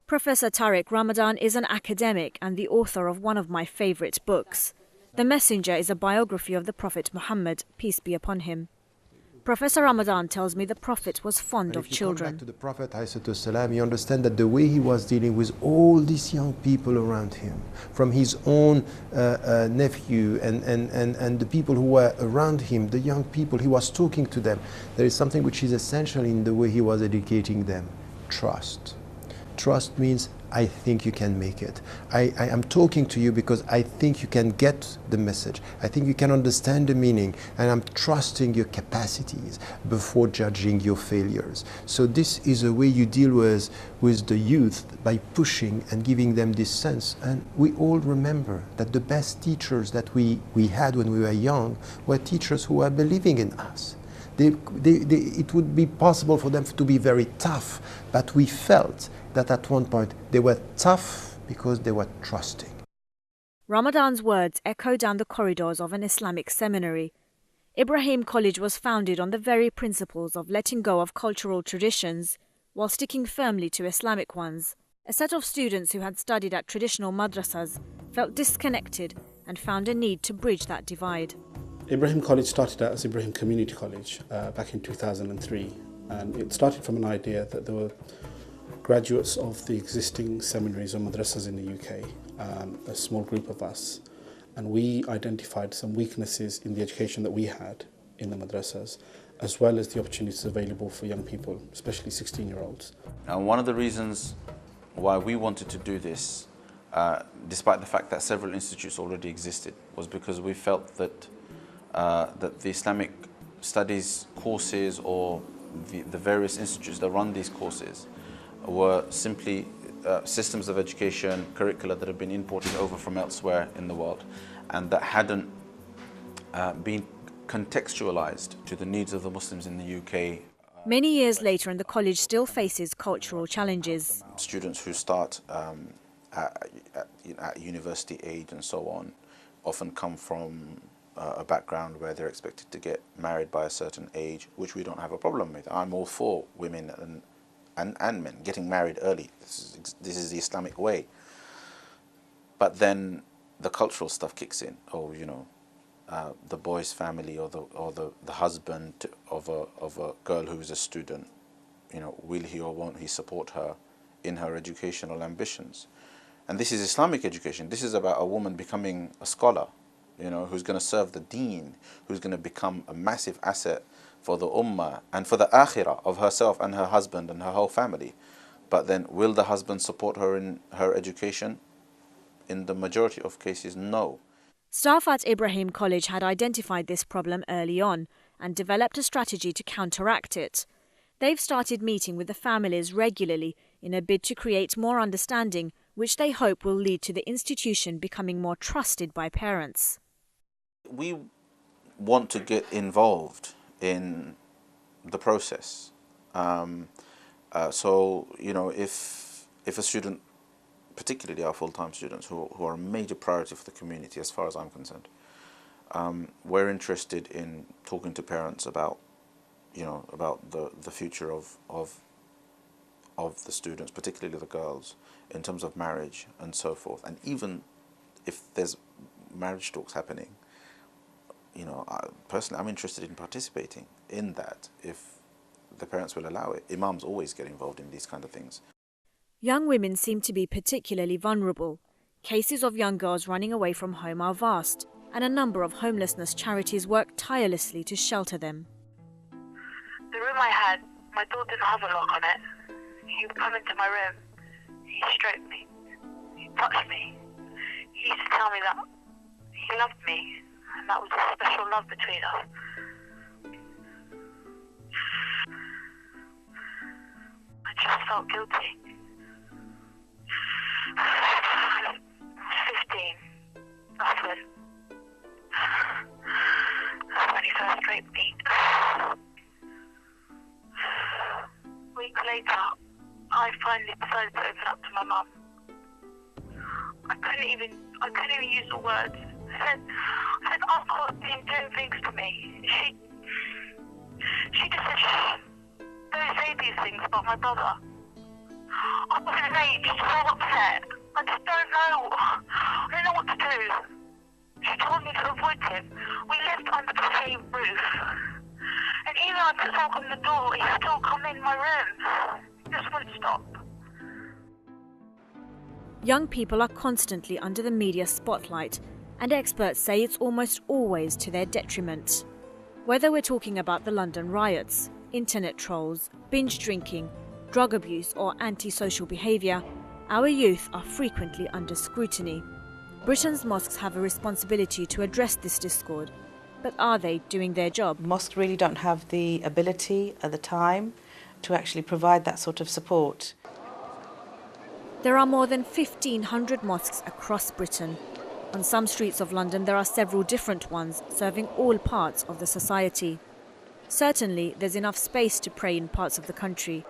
Professor Tariq Ramadan is an academic and the author of one of my favourite books. The Messenger is a biography of the Prophet Muhammad, peace be upon him. Professor Ramadan tells me the Prophet was fond of children. If you come back to the Prophet ﷺ, you understand that the way he was dealing with all these young people around him, from his own nephew and the people who were around him, the young people, he was talking to them. There is something which is essential in the way he was educating them: trust. Trust means, I think you can make it. I am talking to you because I think you can get the message. I think you can understand the meaning, and I'm trusting your capacities before judging your failures. So this is a way you deal with the youth, by pushing and giving them this sense. And we all remember that the best teachers that we had when we were young were teachers who were believing in us. It would be possible for them to be very tough, but we felt that at one point they were tough because they were trusting. Ramadan's words echo down the corridors of an Islamic seminary. Ibrahim College was founded on the very principles of letting go of cultural traditions while sticking firmly to Islamic ones. A set of students who had studied at traditional madrasas felt disconnected and found a need to bridge that divide. Ibrahim College started out as Ibrahim Community College back in 2003, and it started from an idea that there were graduates of the existing seminaries or madrasas in the UK, a small group of us, and we identified some weaknesses in the education that we had in the madrasas, as well as the opportunities available for young people, especially 16-year-olds. And one of the reasons why we wanted to do this, despite the fact that several institutes already existed, was because we felt that the Islamic studies courses or the various institutes that run these courses were simply systems of education, curricula that have been imported over from elsewhere in the world, and that hadn't been contextualized to the needs of the Muslims in the UK. Many years later, and the college still faces cultural challenges. Students who start at university age and so on often come from a background where they're expected to get married by a certain age, which we don't have a problem with. I'm all for women and men getting married early. This is the Islamic way. But then the cultural stuff kicks in. Oh, you know, the boy's family or the husband of a girl who is a student, you know, will he or won't he support her in her educational ambitions? And this is Islamic education. This is about a woman becoming a scholar, you know, who's going to serve the deen, who's going to become a massive asset for the ummah and for the akhirah of herself and her husband and her whole family. But then will the husband support her in her education? In the majority of cases, no. Staff at Ibrahim College had identified this problem early on and developed a strategy to counteract it. They've started meeting with the families regularly in a bid to create more understanding, which they hope will lead to the institution becoming more trusted by parents. We want to get involved in the process. So, you know, if a student, particularly our full-time students who are a major priority for the community as far as I'm concerned, we're interested in talking to parents about, you know, about the future of the students, particularly the girls, in terms of marriage and so forth. And even if there's marriage talks happening, you know, personally, I'm interested in participating in that if the parents will allow it. Imams always get involved in these kind of things. Young women seem to be particularly vulnerable. Cases of young girls running away from home are vast, and a number of homelessness charities work tirelessly to shelter them. The room I had, my door didn't have a lock on it. He would come into my room, he stroked me, he touched me. He used to tell me that he loved me, and that was a special love between us. I just felt guilty. I was 15. That's when he first raped me. Weeks later, I finally decided to open up to my mum. I couldn't even use the words. I said, Uncle has been doing things to me. She just said, don't say these things about my brother. I wasn't raped. just so upset. I just don't know. I don't know what to do. She told me to avoid him. We lived under the same roof. And even I put lock on the door, he still come in my room. It just won't stop. Young people are constantly under the media spotlight, and experts say it's almost always to their detriment. Whether we're talking about the London riots, internet trolls, binge drinking, drug abuse or antisocial behaviour, our youth are frequently under scrutiny. Britain's mosques have a responsibility to address this discord, but are they doing their job? Mosques really don't have the ability at the time to actually provide that sort of support. There are more than 1,500 mosques across Britain. On some streets of London there are several different ones serving all parts of the society. Certainly there's enough space to pray in parts of the country,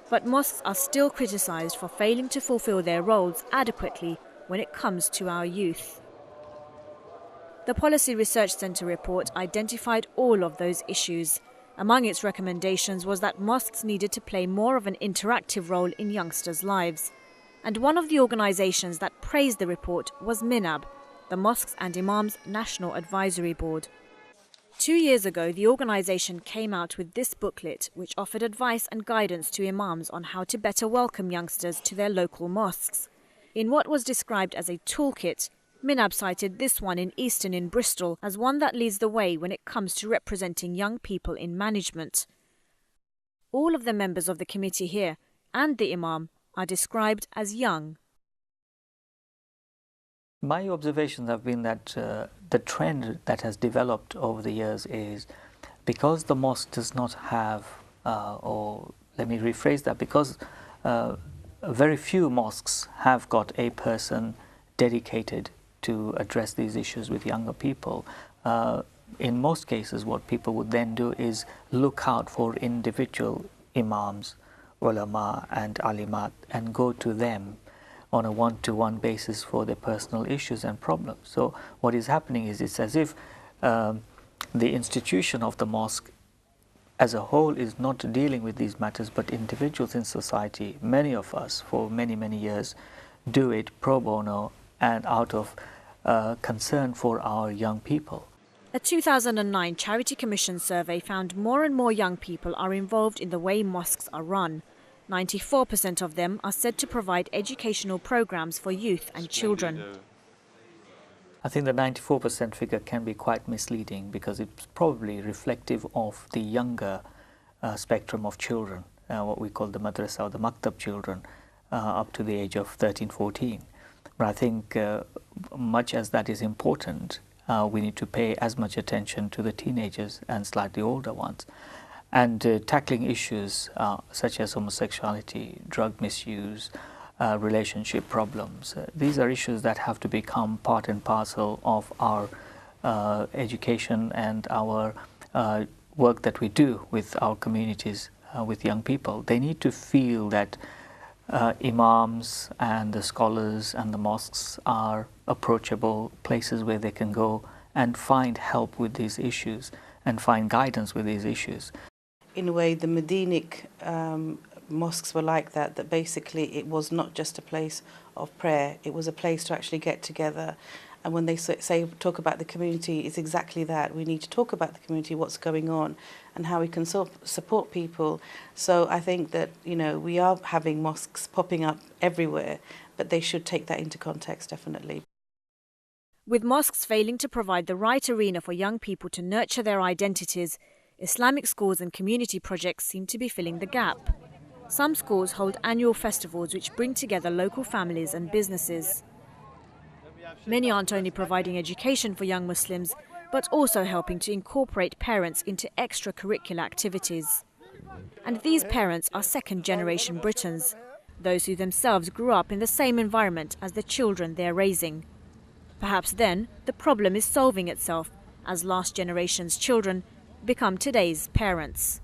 but mosques are still criticised for failing to fulfil their roles adequately when it comes to our youth. The Policy Research Centre report identified all of those issues. Among its recommendations was that mosques needed to play more of an interactive role in youngsters' lives. And one of the organisations that praised the report was MINAB, the Mosques and Imams National Advisory Board. 2 years ago, the organisation came out with this booklet which offered advice and guidance to imams on how to better welcome youngsters to their local mosques. In what was described as a toolkit, MINAB cited this one in Easton in Bristol as one that leads the way when it comes to representing young people in management. All of the members of the committee here and the imam are described as young. My observations have been that the trend that has developed over the years is because the mosque does not have, or let me rephrase that, because very few mosques have got a person dedicated to address these issues with younger people. In most cases, what people would then do is look out for individual imams, ulama and alimat and go to them on a one-to-one basis for their personal issues and problems. So what is happening is it's as if the institution of the mosque as a whole is not dealing with these matters, but individuals in society, many of us for many, many years, do it pro bono and out of concern for our young people. A 2009 Charity Commission survey found more and more young people are involved in the way mosques are run. 94% of them are said to provide educational programs for youth and children. I think the 94% figure can be quite misleading because it's probably reflective of the younger spectrum of children, what we call the madrasa or the maktab children, up to the age of 13, 14. But I think much as that is important, we need to pay as much attention to the teenagers and slightly older ones. And tackling issues such as homosexuality, drug misuse, relationship problems. These are issues that have to become part and parcel of our education and our work that we do with our communities, with young people. They need to feel that imams and the scholars and the mosques are approachable places where they can go and find help with these issues and find guidance with these issues. In a way, the Medinic mosques were like that, that basically it was not just a place of prayer, it was a place to actually get together. And when they talk about the community, it's exactly that. We need to talk about the community, what's going on, and how we can support people. So I think that, you know, we are having mosques popping up everywhere, but they should take that into context, definitely. With mosques failing to provide the right arena for young people to nurture their identities, Islamic schools and community projects seem to be filling the gap. Some schools hold annual festivals which bring together local families and businesses. Many aren't only providing education for young Muslims, but also helping to incorporate parents into extracurricular activities. And these parents are second-generation Britons, those who themselves grew up in the same environment as the children they're raising. Perhaps then the problem is solving itself as last generation's children become today's parents.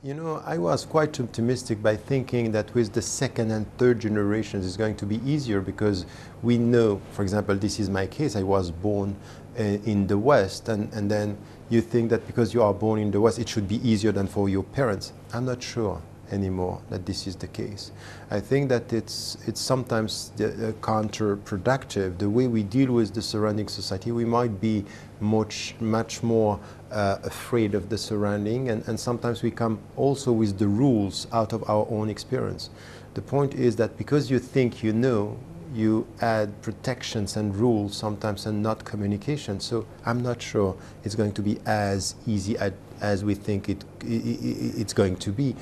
You know, I was quite optimistic by thinking that with the second and third generations it's going to be easier because we know, for example, this is my case, I was born in the West and then you think that because you are born in the West it should be easier than for your parents. I'm not sure. anymore that this is the case. I think that it's sometimes counterproductive. The way we deal with the surrounding society, we might be much more afraid of the surrounding, and sometimes we come also with the rules out of our own experience. The point is that because you think you know, you add protections and rules sometimes and not communication. So I'm not sure it's going to be as easy as we think it's going to be.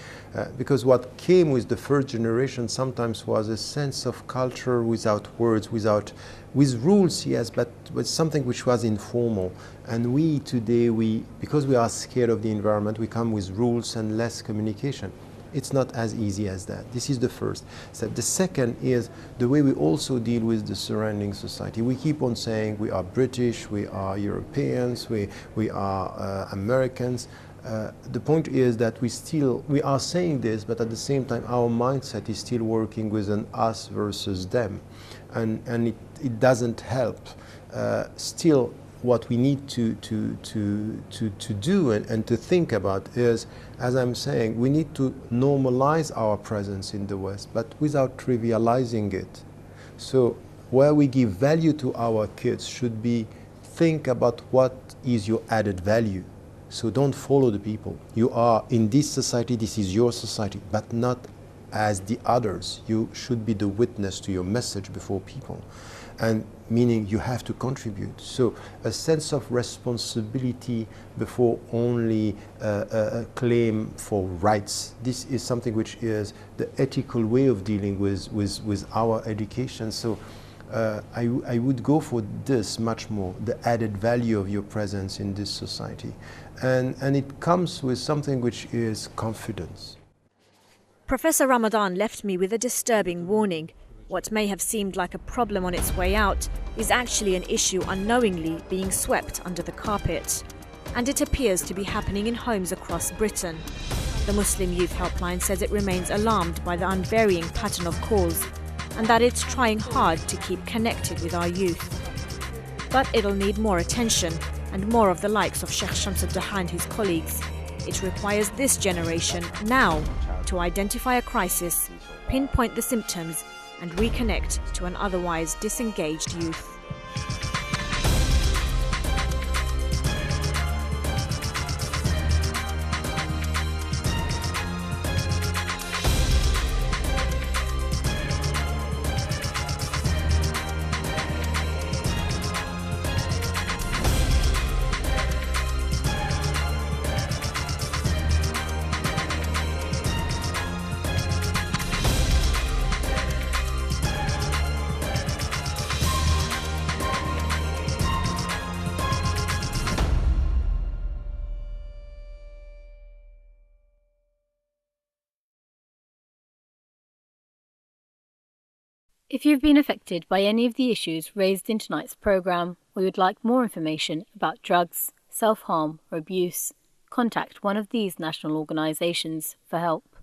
Because what came with the first generation sometimes was a sense of culture without words, with rules, yes, but with something which was informal. And we today, because we are scared of the environment, we come with rules and less communication. It's not as easy as that. This is the first step. The second is the way we also deal with the surrounding society. We keep on saying we are British, we are Europeans, we are Americans. The point is that we are saying this, but at the same time our mindset is still working with an us versus them. And it doesn't help. Still, what we need to do and to think about is, as I'm saying, we need to normalize our presence in the West, but without trivializing it. So where we give value to our kids should be, think about what is your added value. So don't follow the people. You are in this society, this is your society, but not as the others. You should be the witness to your message before people. And meaning you have to contribute. So a sense of responsibility before only a claim for rights. This is something which is the ethical way of dealing with our education. So I would go for this much more, the added value of your presence in this society. And it comes with something which is confidence. Professor Ramadan left me with a disturbing warning. What may have seemed like a problem on its way out is actually an issue unknowingly being swept under the carpet. And it appears to be happening in homes across Britain. The Muslim Youth Helpline says it remains alarmed by the unvarying pattern of calls and that it's trying hard to keep connected with our youth. But it'll need more attention and more of the likes of Sheikh Shamsuddin and his colleagues. It requires this generation now to identify a crisis, pinpoint the symptoms, and reconnect to an otherwise disengaged youth. If you've been affected by any of the issues raised in tonight's programme, or would like more information about drugs, self-harm or abuse, contact one of these national organisations for help.